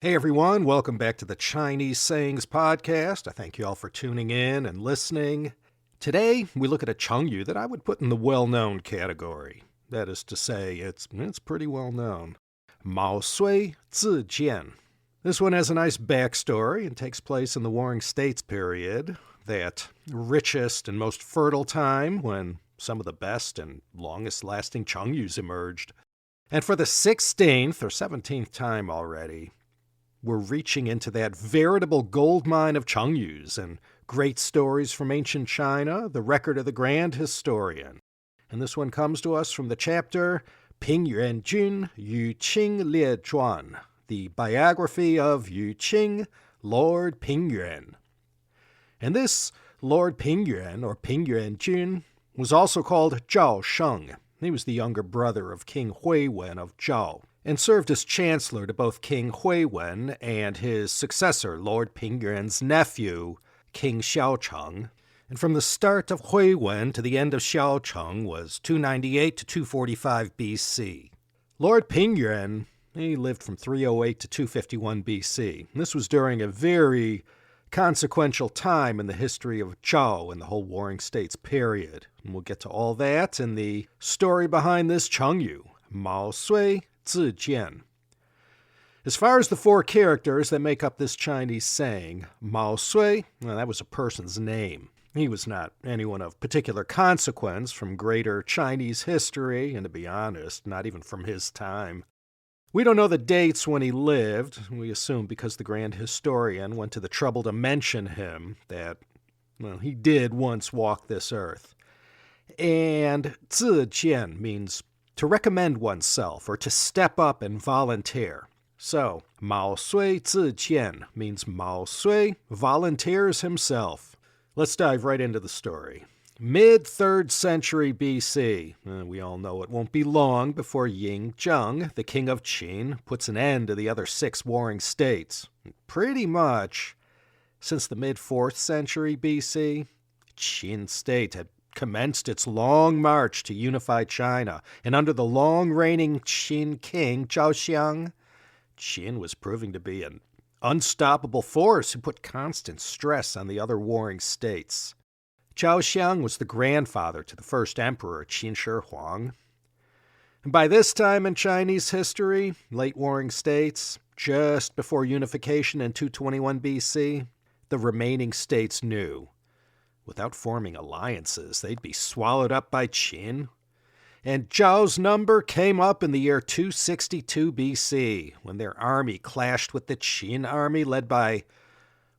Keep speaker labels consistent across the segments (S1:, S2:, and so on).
S1: Hey everyone, welcome back to the Chinese Sayings Podcast. I thank you all for tuning in and listening. Today, we look at a Chengyu that I would put in the well-known category. That is to say, it's pretty well-known. Máo Suì Zì Jiàn. This one has a nice backstory and takes place in the Warring States period, that richest and most fertile time when some of the best and longest-lasting Chengyus emerged. And for the 16th or 17th time already, we're reaching into that veritable gold mine of Chengyus and great stories from ancient China, the record of the grand historian. And this one comes to us from the chapter Ping Yuan Jun Yu Qing Lie Zhuan, the biography of Yu Qing, Lord Ping Yuan. And this Lord Ping Yuan, or Ping Yuan Jun, was also called Zhao Sheng. He was the younger brother of King Huiwen of Zhao, and served as chancellor to both King Huiwen and his successor, Lord Ping Yuan's nephew, King Zhaocheng. And from the start of Huiwen to the end of Zhaocheng was 298 to 245 BC. Lord Ping Yuan, he lived from 308 to 251 BC. And this was during a very consequential time in the history of Zhao and the whole Warring States period. And we'll get to all that in the story behind this Chengyu, Máo Suì Zì Jiàn. As far as the four characters that make up this Chinese saying, Mao Sui, well, that was a person's name. He was not anyone of particular consequence from greater Chinese history, and to be honest, not even from his time. We don't know the dates when he lived. We assume because the grand historian went to the trouble to mention him that, well, he did once walk this earth. And Zì Jiàn means to recommend oneself or to step up and volunteer. So, Máo Suì Zì Jiàn means Mao Sui volunteers himself. Let's dive right into the story. Mid-3rd century BC. We all know it won't be long before Ying Zheng, the king of Qin, puts an end to the other 6 warring states. Pretty much since the mid-4th century BC, Qin state had commenced its long march to unify China, and under the long-reigning Qin King Zhaoxiang, Qin was proving to be an unstoppable force who put constant stress on the other warring states. Zhaoxiang was the grandfather to the first emperor, Qin Shi Huang. And by this time in Chinese history, late warring states, just before unification in 221 BC, the remaining states knew without forming alliances, they'd be swallowed up by Qin. And Zhao's number came up in the year 262 BC, when their army clashed with the Qin army led by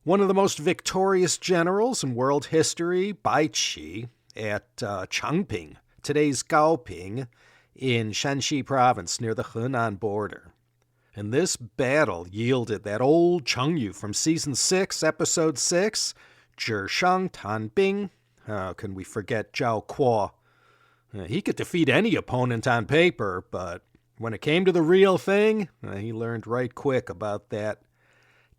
S1: one of the most victorious generals in world history, Bai Qi, at Changping, today's Gaoping, in Shanxi province near the Henan border. And this battle yielded that old Chengyu from Season 6, Episode 6, Zhishang Tanbing. How can we forget Zhao Kuo? He could defeat any opponent on paper, but when it came to the real thing, he learned right quick about that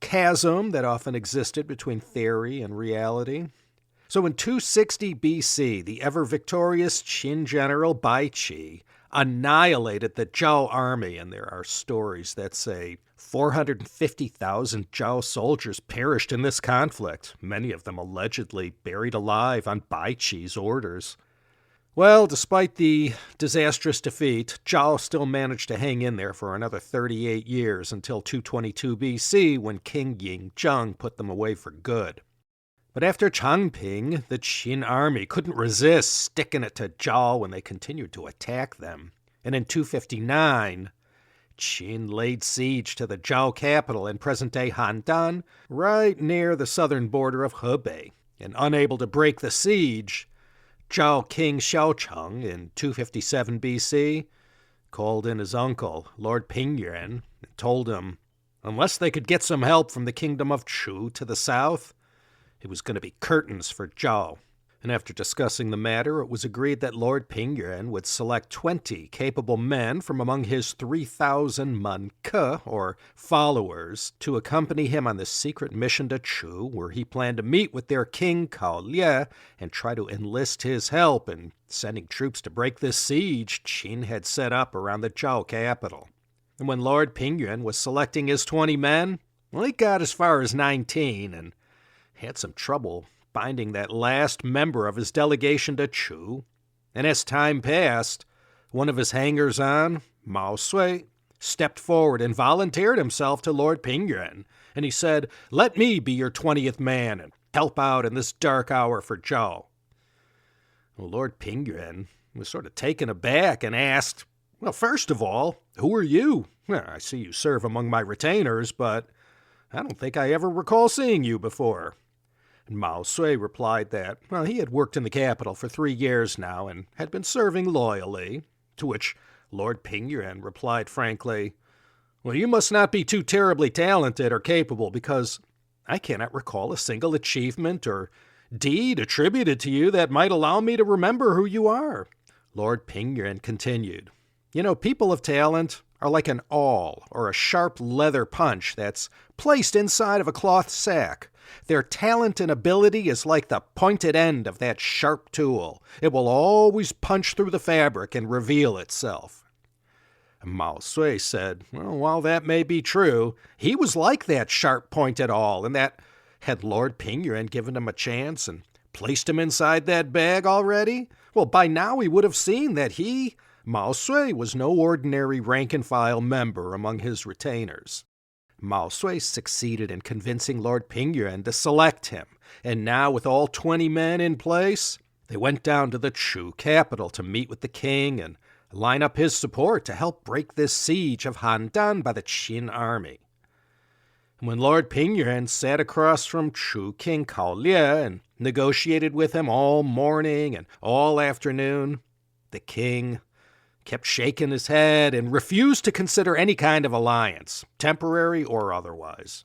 S1: chasm that often existed between theory and reality. So in 260 BC, the ever-victorious Qin general Bai Qi annihilated the Zhao army, and there are stories that say 450,000 Zhao soldiers perished in this conflict, many of them allegedly buried alive on Bai Qi's orders. Well, despite the disastrous defeat, Zhao still managed to hang in there for another 38 years until 222 BC, when King Ying Zheng put them away for good. But after Changping, the Qin army couldn't resist sticking it to Zhao when they continued to attack them. And in 259, Qin laid siege to the Zhao capital in present-day Handan, right near the southern border of Hebei. And unable to break the siege, Zhao King Zhaocheng in 257 BC called in his uncle, Lord Ping Yuan, and told him unless they could get some help from the kingdom of Chu to the south, it was going to be curtains for Zhao. And after discussing the matter, it was agreed that Lord Ping Yuan would select 20 capable men from among his 3,000 manke, or followers, to accompany him on this secret mission to Chu, where he planned to meet with their king Cao Lie and try to enlist his help in sending troops to break this siege Qin had set up around the Zhao capital. And when Lord Pingyuan was selecting his 20 men, well, he got as far as 19 and had some trouble finding that last member of his delegation to Chu. And as time passed, one of his hangers-on, Mao Sui, stepped forward and volunteered himself to Lord Pingyuan, and he said, "Let me be your 20th man and help out in this dark hour for Zhao." Well, Lord Pingyuan was sort of taken aback and asked, "Well, first of all, who are you? Well, I see you serve among my retainers, but I don't think I ever recall seeing you before." And Mao Sui replied that, well, he had worked in the capital for 3 years now and had been serving loyally, to which Lord Pingyuan replied frankly, "Well, you must not be too terribly talented or capable, because I cannot recall a single achievement or deed attributed to you that might allow me to remember who you are." Lord Pingyuan continued, "You know, people of talent are like an awl or a sharp leather punch that's placed inside of a cloth sack. Their talent and ability is like the pointed end of that sharp tool. It will always punch through the fabric and reveal itself." Mao Sui said, "Well, while that may be true, he was like that sharp-pointed awl, and that had Lord Pingyuan given him a chance and placed him inside that bag already, well, by now he would have seen that he, Mao Sui, was no ordinary rank-and-file member among his retainers." Mao Sui succeeded in convincing Lord Pingyuan to select him, and now with all 20 men in place, they went down to the Chu capital to meet with the king and line up his support to help break this siege of Handan by the Qin army. And when Lord Pingyuan sat across from Chu King Zhaoxiang and negotiated with him all morning and all afternoon, the king kept shaking his head and refused to consider any kind of alliance, temporary or otherwise.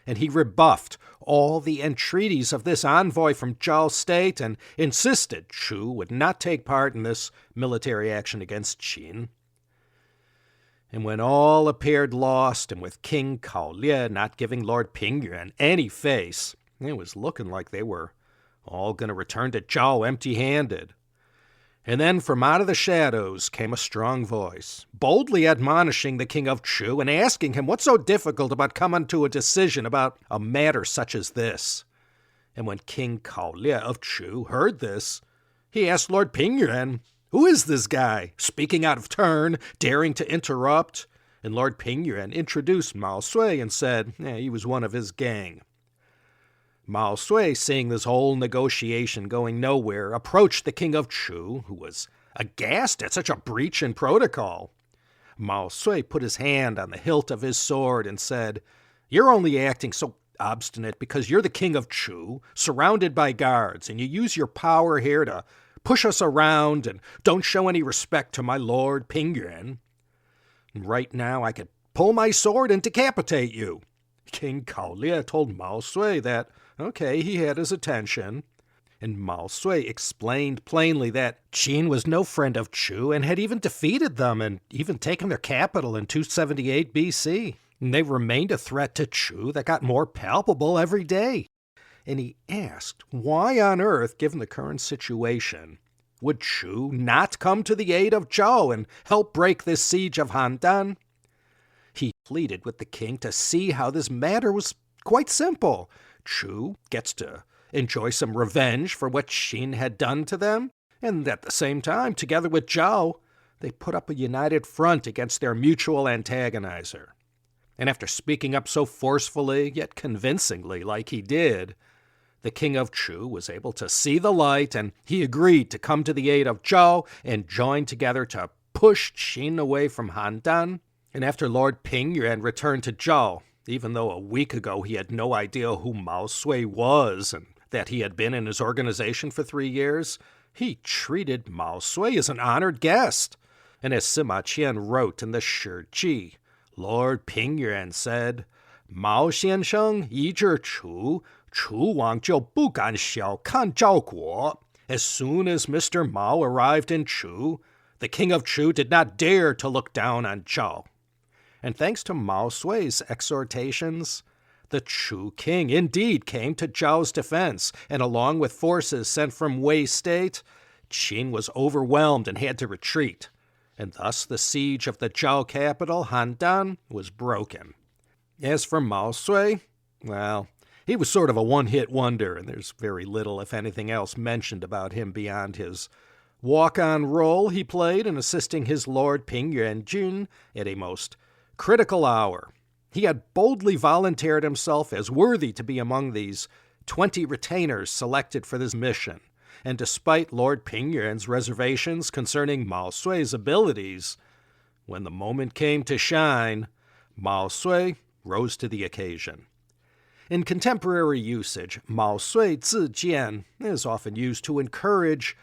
S1: And he rebuffed all the entreaties of this envoy from Zhao state and insisted Chu would not take part in this military action against Qin. And when all appeared lost, and with King Zhaoxiang not giving Lord Pingyuan any face, it was looking like they were all going to return to Zhao empty-handed. And then from out of the shadows came a strong voice, boldly admonishing the king of Chu and asking him what's so difficult about coming to a decision about a matter such as this. And when King Zhaoxiang of Chu heard this, he asked Lord Pingyuan, "Who is this guy, speaking out of turn, daring to interrupt?" And Lord Pingyuan introduced Mao Sui and said he was one of his gang. Mao Sui, seeing this whole negotiation going nowhere, approached the king of Chu, who was aghast at such a breach in protocol. Mao Sui put his hand on the hilt of his sword and said, "You're only acting so obstinate because you're the king of Chu, surrounded by guards, and you use your power here to push us around and don't show any respect to my lord Pingyuan. Right now I could pull my sword and decapitate you." King Zhaoxiang told Mao Sui that, okay, he had his attention, and Mao Sui explained plainly that Qin was no friend of Chu and had even defeated them and even taken their capital in 278 BC. And they remained a threat to Chu that got more palpable every day. And he asked, why on earth, given the current situation, would Chu not come to the aid of Zhao and help break this siege of Handan? He pleaded with the king to see how this matter was quite simple. Chu gets to enjoy some revenge for what Qin had done to them, and at the same time, together with Zhao, they put up a united front against their mutual antagonizer. And after speaking up so forcefully, yet convincingly like he did, the king of Chu was able to see the light, and he agreed to come to the aid of Zhao and join together to push Qin away from Handan. And after Lord Pingyuan returned to Zhao, even though a week ago he had no idea who Mao Sui was and that he had been in his organization for 3 years, he treated Mao Sui as an honored guest. And as Sima Qian wrote in the Shiji, Lord Pingyuan said, "Mao Xiansheng yi zhi Chu, Chu Wang jiu bu gan xiao kan Zhao Guo." As soon as Mr. Mao arrived in Chu, the king of Chu did not dare to look down on Zhao. And thanks to Mao Sui's exhortations, the Chu king indeed came to Zhao's defense, and along with forces sent from Wei State, Qin was overwhelmed and had to retreat. and thus the siege of the Zhao capital, Handan, was broken. As for Mao Sui, well, he was sort of a one-hit wonder, and there's very little, if anything else, mentioned about him beyond his walk-on role he played in assisting his lord Ping Yuanjun at a most critical hour. He had boldly volunteered himself as worthy to be among these 20 retainers selected for this mission, and despite Lord Ping Yuan's reservations concerning Mao Sui's abilities, when the moment came to shine, Mao Sui rose to the occasion. In contemporary usage,毛遂自荐is often used to encourage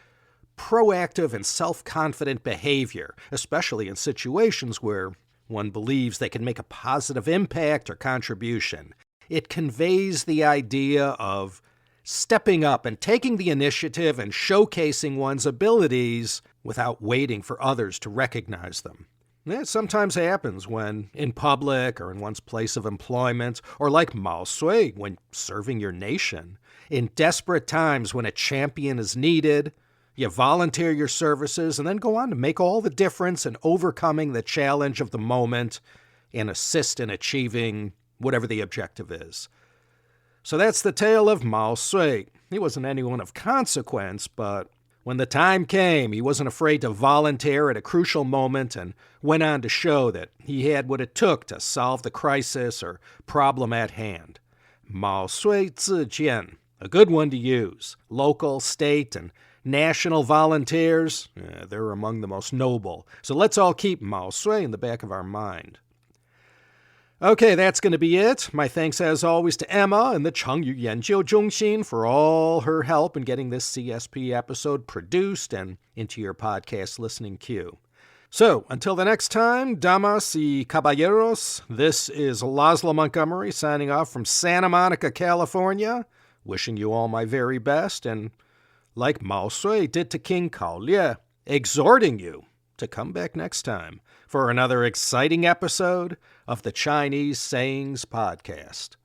S1: proactive and self-confident behavior, especially in situations where one believes they can make a positive impact or contribution. It conveys the idea of stepping up and taking the initiative and showcasing one's abilities without waiting for others to recognize them. It sometimes happens when in public or in one's place of employment, or like Mao Sui when serving your nation. In desperate times when a champion is needed, you volunteer your services and then go on to make all the difference in overcoming the challenge of the moment and assist in achieving whatever the objective is. So that's the tale of Mao Sui. He wasn't anyone of consequence, but when the time came, he wasn't afraid to volunteer at a crucial moment and went on to show that he had what it took to solve the crisis or problem at hand. Máo Suì Zì Jiàn, a good one to use. Local, state, and national volunteers, they're among the most noble. So let's all keep Mao Sui in the back of our mind. Okay, that's going to be it. My thanks as always to Emma and the Chengyu Yanjiu Zhongxin for all her help in getting this CSP episode produced and into your podcast listening queue. So, until the next time, damas y caballeros, this is Laszlo Montgomery signing off from Santa Monica, California, wishing you all my very best, and like Mao Sui did to King Kaolie, exhorting you to come back next time for another exciting episode of the Chinese Sayings Podcast.